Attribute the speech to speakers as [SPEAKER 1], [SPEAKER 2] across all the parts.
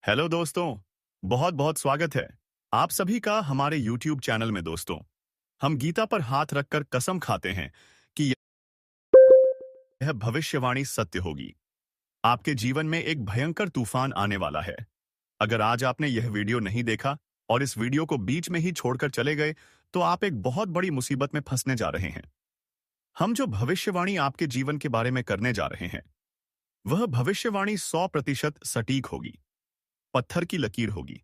[SPEAKER 1] Hello दोस्तों, बहुत बहुत स्वागत है आप सभी का हमारे YouTube चैनल में। दोस्तों, हम गीता पर हाथ रखकर कसम खाते हैं कि यह भविष्यवाणी सत्य होगी। आपके जीवन में एक भयंकर तूफान आने वाला है। अगर आज आपने यह वीडियो नहीं देखा और इस वीडियो को बीच में ही छोड़कर चले गए, तो आप एक बहुत बड़ी मुसीबत में फंसने जा रहे हैं। हम जो भविष्यवाणी आपके जीवन के बारे में करने जा रहे हैं, वह भविष्यवाणी 100% सटीक होगी, पत्थर की लकीर होगी।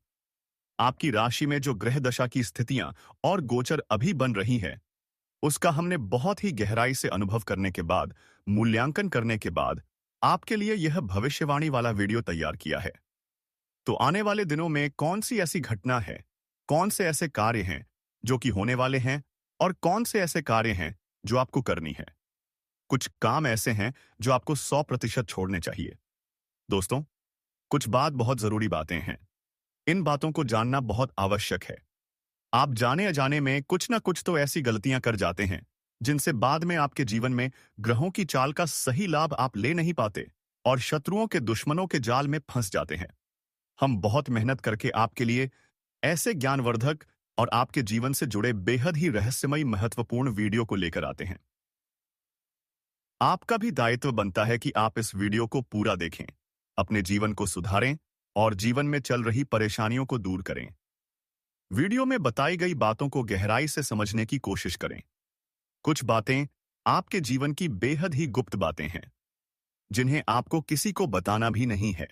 [SPEAKER 1] आपकी राशि में जो ग्रह दशा की स्थितियां और गोचर अभी बन रही है, उसका हमने बहुत ही गहराई से अनुभव करने के बाद, मूल्यांकन करने के बाद, आपके लिए यह भविष्यवाणी वाला वीडियो तैयार किया है। तो आने वाले दिनों में कौन सी ऐसी घटना है, कौन से ऐसे कार्य हैं जो कि होने वाले हैं, और कौन से ऐसे कार्य हैं जो आपको करनी है। कुछ काम ऐसे हैं जो आपको 100% छोड़ने चाहिए। दोस्तों, कुछ बात बहुत जरूरी बातें हैं। इन बातों को जानना बहुत आवश्यक है। आप जाने अजाने में कुछ ना कुछ तो ऐसी गलतियां कर जाते हैं जिनसे बाद में आपके जीवन में ग्रहों की चाल का सही लाभ आप ले नहीं पाते और शत्रुओं के दुश्मनों के जाल में फंस जाते हैं। हम बहुत मेहनत करके आपके लिए ऐसे ज्ञानवर्धक और आपके जीवन से जुड़े बेहद ही रहस्यमयी महत्वपूर्ण वीडियो को लेकर आते हैं। आपका भी दायित्व बनता है कि आप इस वीडियो को पूरा देखें, अपने जीवन को सुधारें और जीवन में चल रही परेशानियों को दूर करें। वीडियो में बताई गई बातों को गहराई से समझने की कोशिश करें। कुछ बातें आपके जीवन की बेहद ही गुप्त बातें हैं, जिन्हें आपको किसी को बताना भी नहीं है।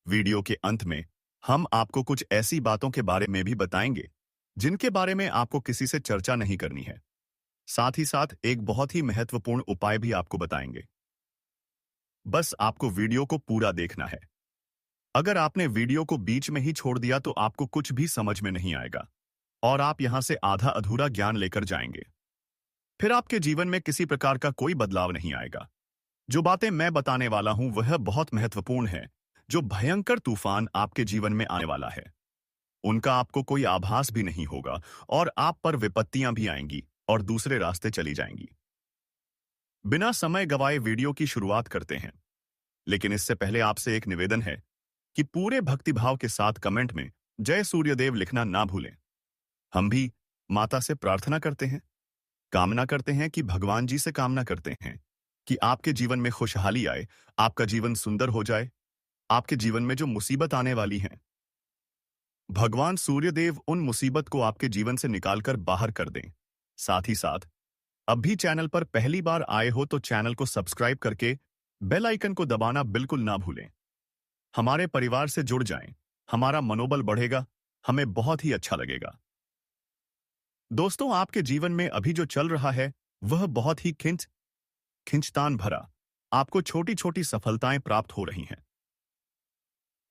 [SPEAKER 1] वीडियो के अंत में हम आपको कुछ ऐसी बातों के बारे में भी बताएंगे जिनके बारे में आपको किसी से चर्चा नहीं करनी है। साथ ही साथ एक बहुत ही महत्वपूर्ण उपाय भी आपको बताएंगे। बस आपको वीडियो को पूरा देखना है। अगर आपने वीडियो को बीच में ही छोड़ दिया तो आपको कुछ भी समझ में नहीं आएगा और आप यहां से आधा अधूरा ज्ञान लेकर जाएंगे। फिर आपके जीवन में किसी प्रकार का कोई बदलाव नहीं आएगा। जो बातें मैं बताने वाला हूं वह बहुत महत्वपूर्ण है। जो भयंकर तूफान आपके जीवन में आने वाला है, उनका आपको कोई आभास भी नहीं होगा और आप पर विपत्तियां भी आएंगी और दूसरे रास्ते चली जाएंगी। बिना समय गवाए वीडियो की शुरुआत करते हैं, लेकिन इससे पहले आपसे एक निवेदन है कि पूरे भक्तिभाव के साथ कमेंट में जय सूर्यदेव लिखना ना भूलें। हम भी माता से प्रार्थना करते हैं, कामना करते हैं कि भगवान जी से कामना करते हैं कि आपके जीवन में खुशहाली आए, आपका जीवन सुंदर हो जाए। आपके जीवन में जो मुसीबत आने वाली है, भगवान सूर्यदेव उन मुसीबत को आपके जीवन से निकालकर बाहर कर दें। साथ ही साथ अब भी चैनल पर पहली बार आए हो तो चैनल को सब्सक्राइब करके बेल आइकन को दबाना बिल्कुल ना भूलें। हमारे परिवार से जुड़ जाएं, हमारा मनोबल बढ़ेगा, हमें बहुत ही अच्छा लगेगा। दोस्तों, आपके जीवन में अभी जो चल रहा है वह बहुत ही खिंचतान भरा। आपको छोटी छोटी सफलताएं प्राप्त हो रही हैं,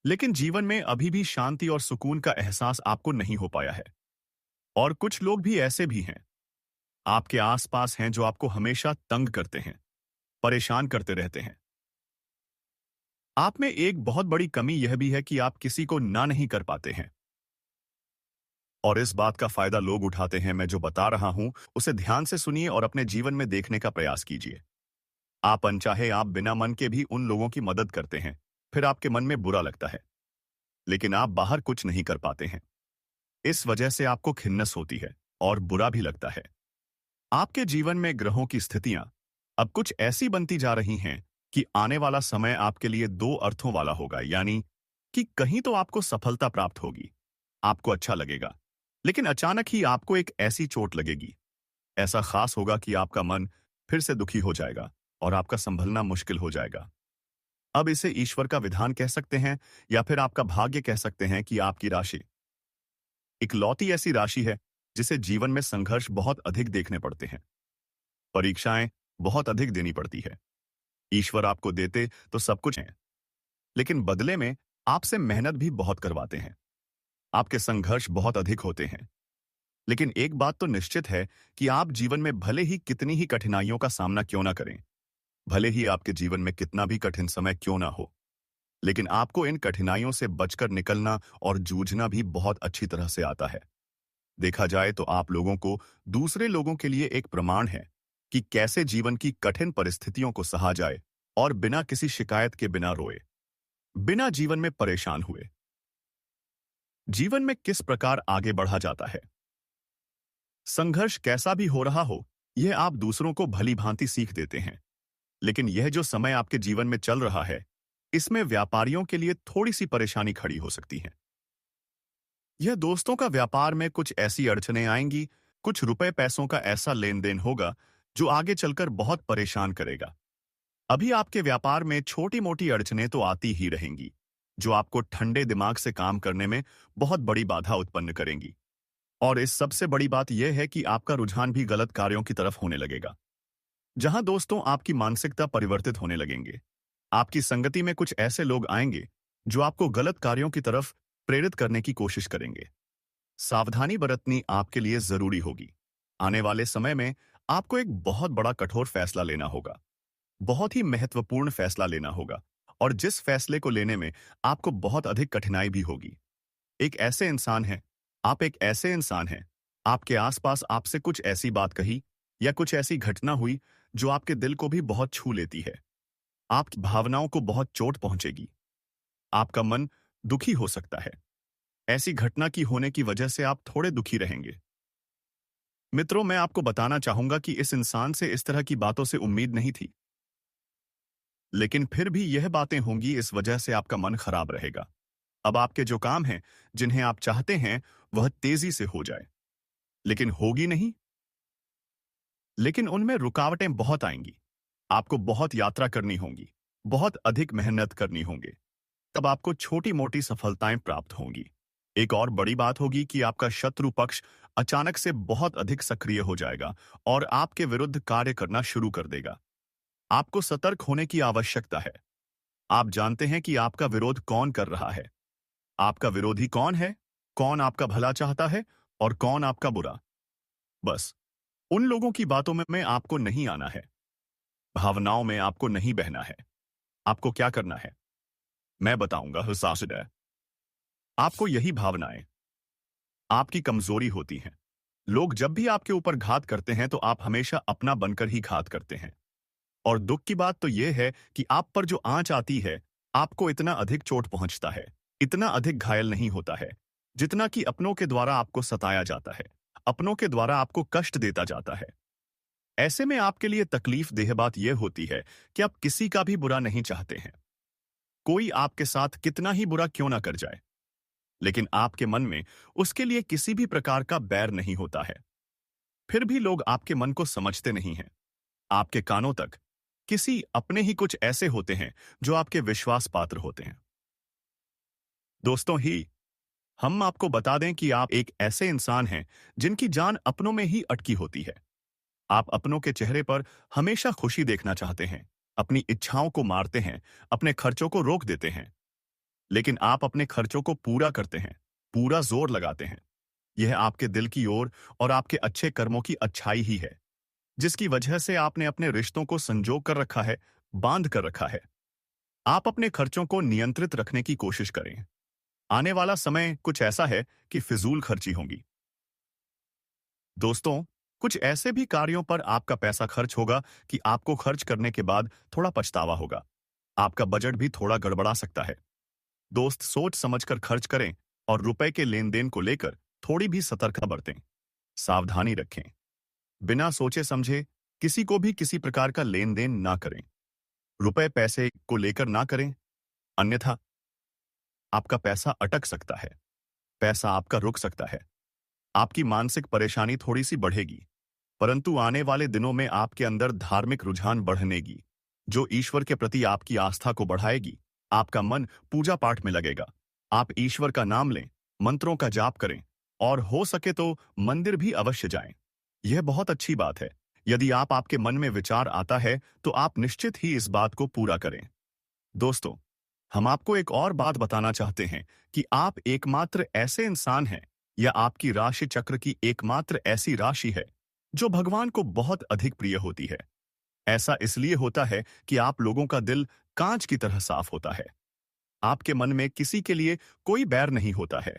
[SPEAKER 1] लेकिन जीवन में अभी भी शांति और सुकून का एहसास आपको नहीं हो पाया है। और कुछ लोग भी ऐसे भी हैं आपके आसपास हैं जो आपको हमेशा तंग करते हैं, परेशान करते रहते हैं। आप में एक बहुत बड़ी कमी यह भी है कि आप किसी को ना नहीं कर पाते हैं, और इस बात का फायदा लोग उठाते हैं। मैं जो बता रहा हूं उसे ध्यान से सुनिए और अपने जीवन में देखने का प्रयास कीजिए। आप अनचाहे आप बिना मन के भी उन लोगों की मदद करते हैं, फिर आपके मन में बुरा लगता है, लेकिन आप बाहर कुछ नहीं कर पाते हैं। इस वजह से आपको खिन्नस होती है और बुरा भी लगता है। आपके जीवन में ग्रहों की स्थितियां अब कुछ ऐसी बनती जा रही हैं कि आने वाला समय आपके लिए दो अर्थों वाला होगा। यानी कि कहीं तो आपको सफलता प्राप्त होगी, आपको अच्छा लगेगा, लेकिन अचानक ही आपको एक ऐसी चोट लगेगी, ऐसा खास होगा कि आपका मन फिर से दुखी हो जाएगा और आपका संभलना मुश्किल हो जाएगा। अब इसे ईश्वर का विधान कह सकते हैं या फिर आपका भाग्य कह सकते हैं कि आपकी राशि इकलौती ऐसी राशि है जिसे जीवन में संघर्ष बहुत अधिक देखने पड़ते हैं, परीक्षाएं बहुत अधिक देनी पड़ती है। ईश्वर आपको देते तो सब कुछ है, लेकिन बदले में आपसे मेहनत भी बहुत करवाते हैं। आपके संघर्ष बहुत अधिक होते हैं, लेकिन एक बात तो निश्चित है कि आप जीवन में भले ही कितनी ही कठिनाइयों का सामना क्यों ना करें, भले ही आपके जीवन में कितना भी कठिन समय क्यों ना हो, लेकिन आपको इन कठिनाइयों से बचकर निकलना और जूझना भी बहुत अच्छी तरह से आता है। देखा जाए तो आप लोगों को दूसरे लोगों के लिए एक प्रमाण है कि कैसे जीवन की कठिन परिस्थितियों को सहा जाए और बिना किसी शिकायत के, बिना रोए, बिना जीवन में परेशान हुए, जीवन में किस प्रकार आगे बढ़ा जाता है। संघर्ष कैसा भी हो रहा हो, यह आप दूसरों को भली भांति सीख देते हैं। लेकिन यह जो समय आपके जीवन में चल रहा है, इसमें व्यापारियों के लिए थोड़ी सी परेशानी खड़ी हो सकती है। यह दोस्तों का व्यापार में कुछ ऐसी अड़चनें आएंगी, कुछ रुपए पैसों का ऐसा लेन देन होगा जो आगे चलकर बहुत परेशान करेगा। अभी आपके व्यापार में छोटी मोटी अड़चनें तो आती ही रहेंगी, जो आपको ठंडे दिमाग से काम करने में बहुत बड़ी बाधा उत्पन्न करेंगी। और इस सबसे बड़ी बात यह है कि आपका रुझान भी गलत कार्यों की तरफ होने लगेगा, जहां दोस्तों आपकी मानसिकता परिवर्तित होने लगेंगे। आपकी संगति में कुछ ऐसे लोग आएंगे जो आपको गलत कार्यों की तरफ प्रेरित करने की कोशिश करेंगे। सावधानी बरतनी आपके लिए जरूरी होगी। आने वाले समय में आपको एक बहुत बड़ा कठोर फैसला लेना होगा, बहुत ही महत्वपूर्ण फैसला लेना होगा, और जिस फैसले को लेने में आपको बहुत अधिक कठिनाई भी होगी। एक ऐसे इंसान है, आप एक ऐसे इंसान हैं, आपके आसपास आपसे कुछ ऐसी बात कही या कुछ ऐसी घटना हुई जो आपके दिल को भी बहुत छू लेती है। आपकी भावनाओं को बहुत चोट पहुंचेगी। आपका मन दुखी हो सकता है। ऐसी घटना की होने की वजह से आप थोड़े दुखी रहेंगे। मित्रों, मैं आपको बताना चाहूंगा कि इस इंसान से इस तरह की बातों से उम्मीद नहीं थी, लेकिन फिर भी यह बातें होंगी, इस वजह से आपका मन खराब रहेगा। अब आपके जो काम हैं, जिन्हें आप चाहते हैं, वह तेजी से हो जाए, लेकिन होगी नहीं। लेकिन उनमें रुकावटें बहुत आएंगी। आपको बहुत यात्रा करनी होगी, बहुत अधिक मेहनत करनी होगी, तब आपको छोटी मोटी सफलताएं प्राप्त होंगी। एक और बड़ी बात होगी कि आपका शत्रु पक्ष अचानक से बहुत अधिक सक्रिय हो जाएगा और आपके विरुद्ध कार्य करना शुरू कर देगा। आपको सतर्क होने की आवश्यकता है। आप जानते हैं कि आपका विरोध कौन कर रहा है। आपका विरोधी कौन है, कौन आपका भला चाहता है और कौन आपका बुरा। बस उन लोगों की बातों में आपको नहीं आना है, भावनाओं में आपको नहीं बहना है। आपको क्या करना है, मैं बताऊंगा। हुसासिदा, आपको यही भावनाएं आपकी कमजोरी होती हैं। लोग जब भी आपके ऊपर घात करते हैं तो आप हमेशा अपना बनकर ही घात करते हैं। और दुख की बात तो यह है कि आप पर जो आंच आती है, आपको इतना अधिक चोट पहुंचता है, इतना अधिक घायल नहीं होता है, जितना कि अपनों के द्वारा आपको सताया जाता है, अपनों के द्वारा आपको कष्ट देता जाता है। ऐसे में आपके लिए तकलीफ देह बात यह होती है कि आप किसी का भी बुरा नहीं चाहते हैं। कोई आपके साथ कितना ही बुरा क्यों ना कर जाए, लेकिन आपके मन में उसके लिए किसी भी प्रकार का बैर नहीं होता है। फिर भी लोग आपके मन को समझते नहीं हैं। आपके कानों तक किसी अपने ही कुछ ऐसे होते हैं जो आपके विश्वास पात्र होते हैं। दोस्तों ही, हम आपको बता दें कि आप एक ऐसे इंसान हैं जिनकी जान अपनों में ही अटकी होती है। आप अपनों के चेहरे पर हमेशा खुशी देखना चाहते हैं, अपनी इच्छाओं को मारते हैं, अपने खर्चों को रोक देते हैं। लेकिन आप अपने खर्चों को पूरा करते हैं, पूरा जोर लगाते हैं। यह आपके दिल की ओर और आपके अच्छे कर्मों की अच्छाई ही है, जिसकी वजह से आपने अपने रिश्तों को संजो कर रखा है, बांध कर रखा है। आप अपने खर्चों को नियंत्रित रखने की कोशिश करें। आने वाला समय कुछ ऐसा है कि फिजूल खर्ची होंगी। दोस्तों, कुछ ऐसे भी कार्यों पर आपका पैसा खर्च होगा कि आपको खर्च करने के बाद थोड़ा पछतावा होगा। आपका बजट भी थोड़ा गड़बड़ा सकता है। दोस्त, सोच समझकर खर्च करें और रुपए के लेन देन को लेकर थोड़ी भी सतर्कता बरतें। सावधानी रखें। बिना सोचे समझे किसी को भी किसी प्रकार का लेन देन ना करें। रुपए पैसे को लेकर ना करें, अन्यथा आपका पैसा अटक सकता है, पैसा आपका रुक सकता है। आपकी मानसिक परेशानी थोड़ी सी बढ़ेगी, परंतु आने वाले दिनों में आपके अंदर धार्मिक रुझान बढ़नेगी, जो ईश्वर के प्रति आपकी आस्था को बढ़ाएगी। आपका मन पूजा पाठ में लगेगा। आप ईश्वर का नाम लें, मंत्रों का जाप करें और हो सके तो मंदिर भी अवश्य जाएं। यह बहुत अच्छी बात है। यदि आपके मन में विचार आता है तो आप निश्चित ही इस बात को पूरा करें। दोस्तों, हम आपको एक और बात बताना चाहते हैं कि आप एकमात्र ऐसे इंसान हैं, या आपकी राशि चक्र की एकमात्र ऐसी राशि है जो भगवान को बहुत अधिक प्रिय होती है। ऐसा इसलिए होता है कि आप लोगों का दिल कांच की तरह साफ होता है। आपके मन में किसी के लिए कोई बैर नहीं होता है।